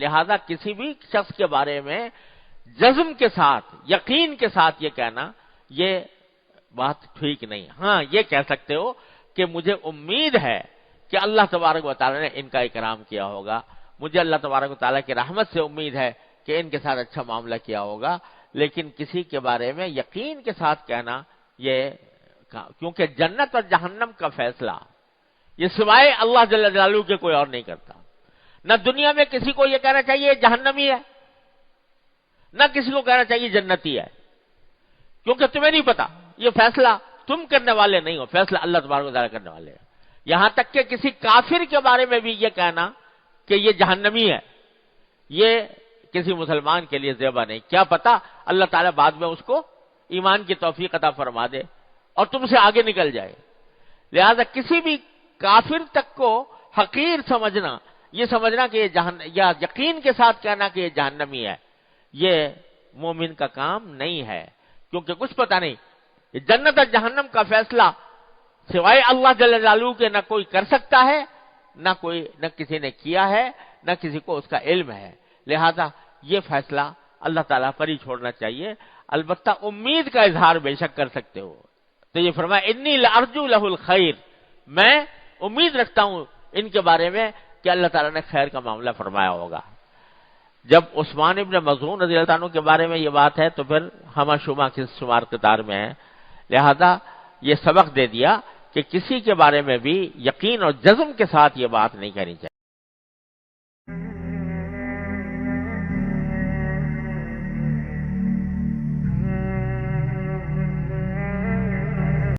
لہذا کسی بھی شخص کے بارے میں جزم کے ساتھ، یقین کے ساتھ یہ کہنا، یہ بات ٹھیک نہیں۔ ہاں یہ کہہ سکتے ہو کہ مجھے امید ہے کہ اللہ تبارک و تعالیٰ نے ان کا اکرام کیا ہوگا، مجھے اللہ تبارک و تعالیٰ کی رحمت سے امید ہے کہ ان کے ساتھ اچھا معاملہ کیا ہوگا، لیکن کسی کے بارے میں یقین کے ساتھ کہنا یہ، کیونکہ جنت اور جہنم کا فیصلہ یہ سوائے اللہ جل جلالہ کے کوئی اور نہیں کرتا۔ نہ دنیا میں کسی کو یہ کہنا چاہیے یہ جہنمی ہے، نہ کسی کو کہنا چاہیے جنتی ہے، کیونکہ تمہیں نہیں پتا، یہ فیصلہ تم کرنے والے نہیں ہو، فیصلہ اللہ تبارک و تعالیٰ کرنے والے ہیں۔ یہاں تک کہ کسی کافر کے بارے میں بھی یہ کہنا کہ یہ جہنمی ہے، یہ کسی مسلمان کے لیے زیبا نہیں۔ کیا پتا اللہ تعالیٰ بعد میں اس کو ایمان کی توفیق عطا فرما دے اور تم سے آگے نکل جائے۔ لہذا کسی بھی کافر تک کو حقیر سمجھنا، یہ سمجھنا کہ یہ یا یقین کے ساتھ کہنا کہ یہ جہنمی ہے، یہ مومن کا کام نہیں ہے، کیونکہ کچھ پتہ نہیں، یہ جنت اور جہنم کا فیصلہ سوائے اللہ جل جلالہ کے نہ کوئی کر سکتا ہے، نہ کسی نے کیا ہے، نہ کسی کو اس کا علم ہے۔ لہذا یہ فیصلہ اللہ تعالیٰ پر ہی چھوڑنا چاہیے۔ البتہ امید کا اظہار بے شک کر سکتے ہو۔ تو یہ فرمایا انی لارجو لہ الخیر، میں امید رکھتا ہوں ان کے بارے میں کہ اللہ تعالیٰ نے خیر کا معاملہ فرمایا ہوگا۔ جب عثمان ابن مظعون رضی اللہ عنہ کے بارے میں یہ بات ہے تو پھر ہمہ شمع کے شمار قطار میں ہے، لہذا یہ سبق دے دیا کہ کسی کے بارے میں بھی یقین اور جزم کے ساتھ یہ بات نہیں کہنی چاہیے۔